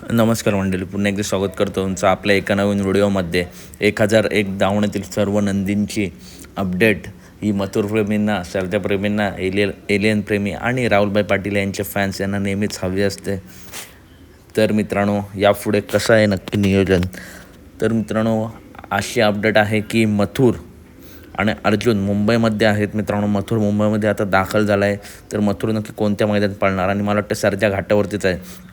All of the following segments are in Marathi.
नमस्कार मंडळी, पुन्हा एकदा स्वागत करतो तुमचं आपल्या एका नवीन व्हिडिओमध्ये. 1001 धावण्यातील सर्व नंदींची अपडेट ही मथुरप्रेमींना, सर्जाप्रेमींना, एलियन प्रेमी आणि राहुलभाई पाटील यांचे फॅन्स यांना नेहमीच हवी असते. तर मित्रांनो, यापुढे कसं आहे नक्की नियोजन? तर मित्रांनो, अशी अपडेट आहे की मथुर आणि अर्जुन मुंबईमध्ये आहेत. मित्रांनो, मथुर मुंबईमध्ये आता दाखल झाला आहे. तर मथुर नक्की कोणत्या मैदानात पळणार? आणि मला वाटतं सर्जा घाटावरतीच आहे.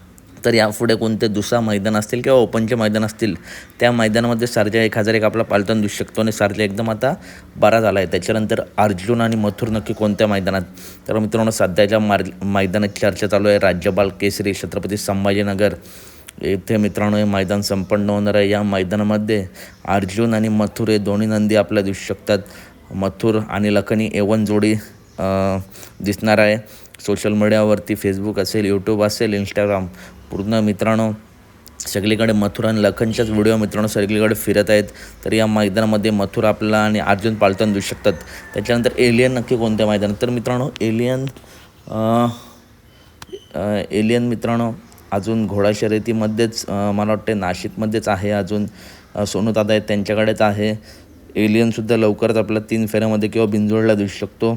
तर यापुढे कोणते दुसरा मैदान असतील किंवा ओपनचे मैदान असतील, त्या मैदानामध्ये सर्जा 1001 आपला पालताना दिसू शकतो. आणि सर्जा एकदम आता बरा झाला आहे. त्याच्यानंतर अर्जुन आणि मथुर नक्की कोणत्या मैदानात? तर मित्रांनो, सध्याच्या मैदानाची चर्चा चालू आहे. राज्यपाल केसरी छत्रपती संभाजीनगर येथे मित्रांनो हे मैदान संपन्न होणार आहे. या मैदानामध्ये अर्जुन आणि मथुर हे दोन्ही नंदी आपल्याला दिसू शकतात. मथुर आणि लखनी A1 जोडी दिसणार आहे. सोशल मीडियावरती फेसबुक असेल, यूट्यूब असेल, इंस्टाग्राम पूर्ण मित्रांनो सगळीकडे मथुर आणि लखनच्याच व्हिडिओ मित्रांनो सगळीकडे फिरत आहेत. तर या मैदानामध्ये मथुर आपल्याला आणि अर्जुन पाळताना दिसू शकतात. त्याच्यानंतर एलियन नक्की कोणत्या मैदानात? तर मित्रांनो, एलियन मित्रांनो अजून घोडा शर्यतीमध्येच मला वाटते नाशिकमध्येच आहे. अजून सोनूदादा आहेत त्यांच्याकडेच आहे. एलियनसुद्धा लवकरच आपल्याला 3 फेऱ्यामध्ये किंवा बिंजोडला दिसू शकतो.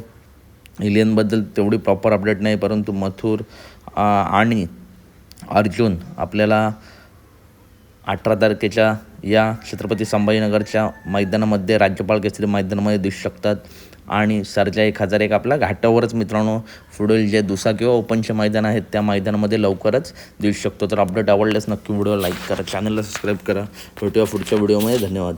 एलियनबद्दल तेवढी प्रॉपर अपडेट नाही, परंतु मथुर आणि अर्जुन आपल्याला 18 तारखेच्या या छत्रपती संभाजीनगरच्या मैदानामध्ये, राज्यपाल केसरी मैदानामध्ये दिसू शकतात. आणि सर्जा 1001 आपला घाटावरच मित्रांनो पुढील जे दुसरा किंवा ओपनचे मैदान आहेत त्या मैदानामध्ये लवकरच दिसू शकतो. तर अपडेट आवडल्यास नक्की व्हिडिओ लाईक करा, चॅनलला सबस्क्राईब करा. भेटूया पुढच्या व्हिडिओमध्ये. धन्यवाद.